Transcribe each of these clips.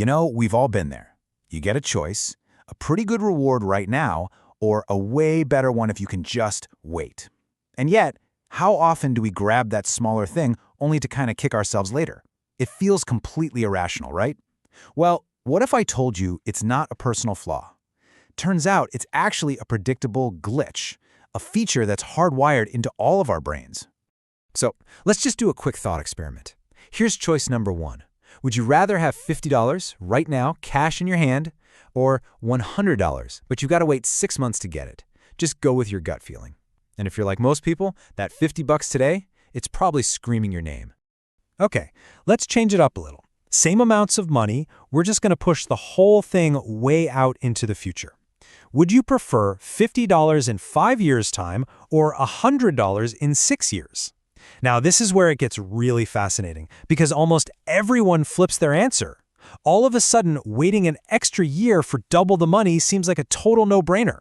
We've all been there. You get a choice, a pretty good reward right now, or a way better one if you can just wait. And yet, how often do we grab that smaller thing only to kind of kick ourselves later? It feels completely irrational, right? Well, what if I told you it's not a personal flaw? Turns out it's actually a predictable glitch, a feature that's hardwired into all of our brains. So let's just do a quick thought experiment. Here's choice number 1. Would you rather have $50 right now, cash in your hand, or $100, but you've got to wait 6 months to get it? Just go with your gut feeling. And if you're like most people, that $50 today, it's probably screaming your name. Okay, let's change it up a little. Same amounts of money, we're just going to push the whole thing way out into the future. Would you prefer $50 in 5 years' time or $100 in 6 years? Now, this is where it gets really fascinating because almost everyone flips their answer. All of a sudden, waiting an extra year for double the money seems like a total no-brainer.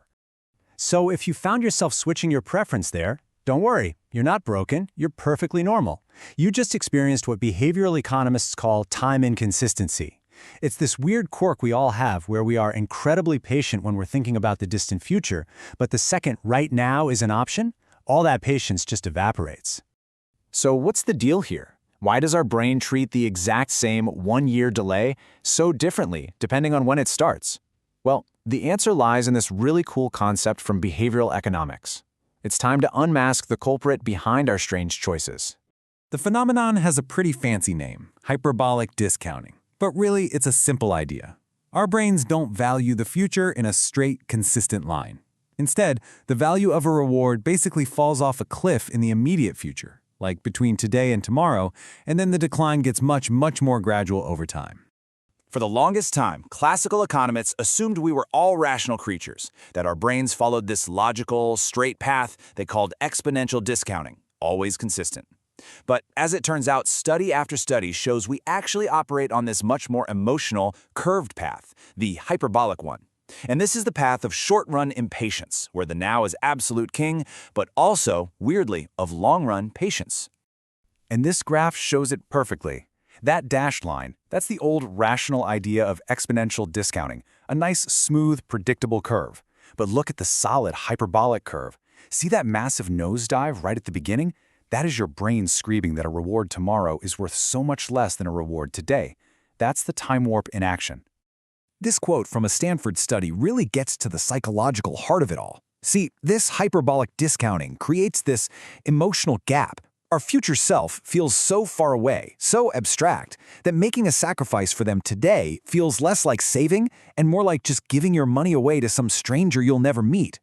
So if you found yourself switching your preference there, don't worry, you're not broken, you're perfectly normal. You just experienced what behavioral economists call time inconsistency. It's this weird quirk we all have where we are incredibly patient when we're thinking about the distant future, but the second right now is an option, all that patience just evaporates. So what's the deal here? Why does our brain treat the exact same 1-year delay so differently depending on when it starts? Well, the answer lies in this really cool concept from behavioral economics. It's time to unmask the culprit behind our strange choices. The phenomenon has a pretty fancy name, hyperbolic discounting. But really, it's a simple idea. Our brains don't value the future in a straight, consistent line. Instead, the value of a reward basically falls off a cliff in the immediate future, like between today and tomorrow, and then the decline gets much, much more gradual over time. For the longest time, classical economists assumed we were all rational creatures, that our brains followed this logical, straight path they called exponential discounting, always consistent. But as it turns out, study after study shows we actually operate on this much more emotional, curved path, the hyperbolic one. And this is the path of short-run impatience, where the now is absolute king, but also, weirdly, of long-run patience. And this graph shows it perfectly. That dashed line, that's the old rational idea of exponential discounting, a nice, smooth, predictable curve. But look at the solid hyperbolic curve. See that massive nosedive right at the beginning? That is your brain screaming that a reward tomorrow is worth so much less than a reward today. That's the time warp in action. This quote from a Stanford study really gets to the psychological heart of it all. See, this hyperbolic discounting creates this emotional gap. Our future self feels so far away, so abstract, that making a sacrifice for them today feels less like saving and more like just giving your money away to some stranger you'll never meet.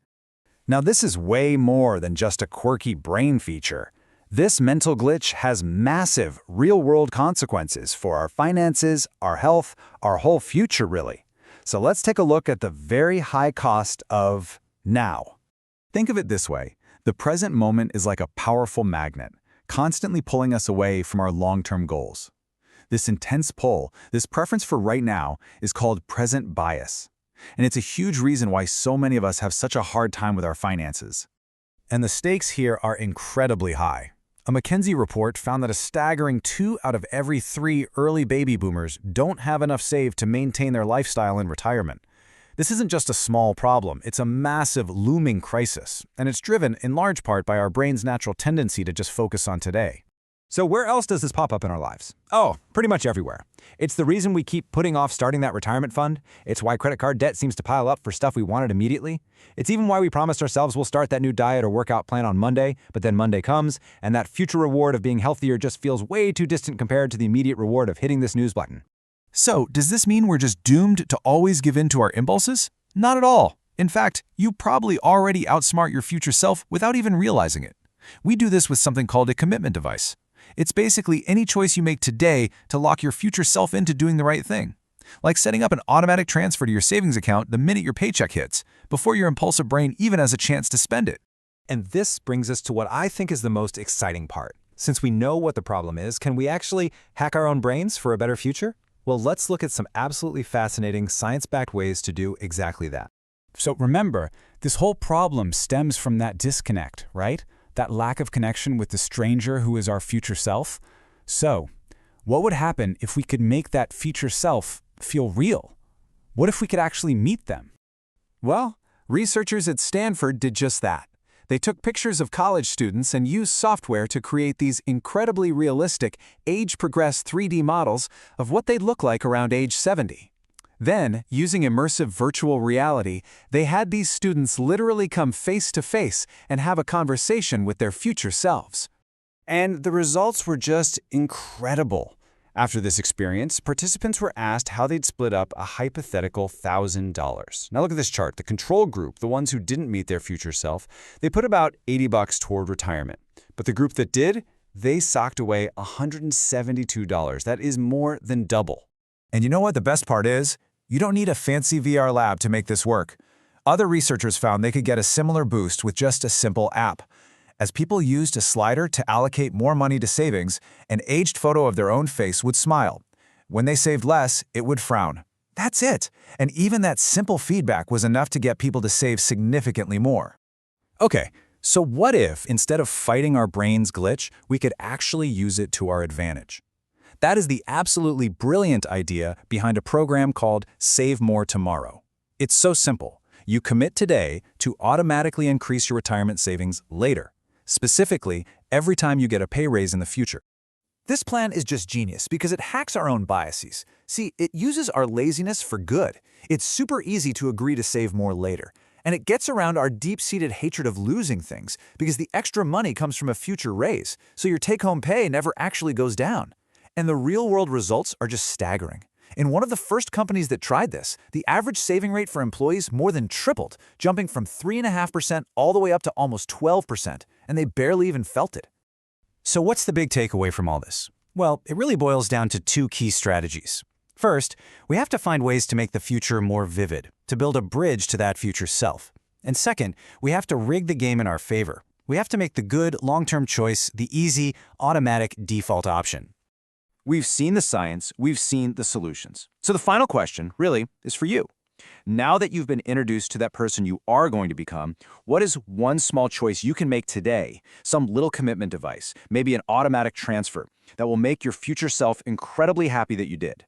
Now, this is way more than just a quirky brain feature. This mental glitch has massive, real-world consequences for our finances, our health, our whole future, really. So let's take a look at the very high cost of now. Think of it this way. The present moment is like a powerful magnet, constantly pulling us away from our long-term goals. This intense pull, this preference for right now, is called present bias. And it's a huge reason why so many of us have such a hard time with our finances. And the stakes here are incredibly high. A McKinsey report found that a staggering 2 out of every 3 early baby boomers don't have enough saved to maintain their lifestyle in retirement. This isn't just a small problem, it's a massive, looming crisis, and it's driven in large part by our brain's natural tendency to just focus on today. So where else does this pop up in our lives? Oh, pretty much everywhere. It's the reason we keep putting off starting that retirement fund. It's why credit card debt seems to pile up for stuff we wanted immediately. It's even why we promised ourselves we'll start that new diet or workout plan on Monday, but then Monday comes, and that future reward of being healthier just feels way too distant compared to the immediate reward of hitting this snooze button. So, does this mean we're just doomed to always give in to our impulses? Not at all. In fact, you probably already outsmart your future self without even realizing it. We do this with something called a commitment device. It's basically any choice you make today to lock your future self into doing the right thing. Like setting up an automatic transfer to your savings account the minute your paycheck hits, before your impulsive brain even has a chance to spend it. And this brings us to what I think is the most exciting part. Since we know what the problem is, can we actually hack our own brains for a better future? Well, let's look at some absolutely fascinating science-backed ways to do exactly that. So remember, this whole problem stems from that disconnect, right? That lack of connection with the stranger who is our future self. So, what would happen if we could make that future self feel real? What if we could actually meet them? Well, researchers at Stanford did just that. They took pictures of college students and used software to create these incredibly realistic, age-progressed 3D models of what they'd look like around age 70. Then, using immersive virtual reality, they had these students literally come face-to-face and have a conversation with their future selves. And the results were just incredible. After this experience, participants were asked how they'd split up a hypothetical $1,000. Now look at this chart. The control group, the ones who didn't meet their future self, they put about $80 toward retirement. But the group that did, they socked away $172. That is more than double. And you know what the best part is? You don't need a fancy VR lab to make this work. Other researchers found they could get a similar boost with just a simple app. As people used a slider to allocate more money to savings, an aged photo of their own face would smile. When they saved less, it would frown. That's it. And even that simple feedback was enough to get people to save significantly more. Okay, so what if, instead of fighting our brain's glitch, we could actually use it to our advantage? That is the absolutely brilliant idea behind a program called Save More Tomorrow. It's so simple. You commit today to automatically increase your retirement savings later. Specifically, every time you get a pay raise in the future. This plan is just genius because it hacks our own biases. See, it uses our laziness for good. It's super easy to agree to save more later. And it gets around our deep-seated hatred of losing things because the extra money comes from a future raise, so your take-home pay never actually goes down. And the real-world results are just staggering. In one of the first companies that tried this, the average saving rate for employees more than tripled, jumping from 3.5% all the way up to almost 12%, and they barely even felt it. So what's the big takeaway from all this? Well, it really boils down to two key strategies. First, we have to find ways to make the future more vivid, to build a bridge to that future self. And second, we have to rig the game in our favor. We have to make the good, long-term choice the easy, automatic default option. We've seen the science, we've seen the solutions. So the final question, really, is for you. Now that you've been introduced to that person you are going to become, what is one small choice you can make today, some little commitment device, maybe an automatic transfer, that will make your future self incredibly happy that you did?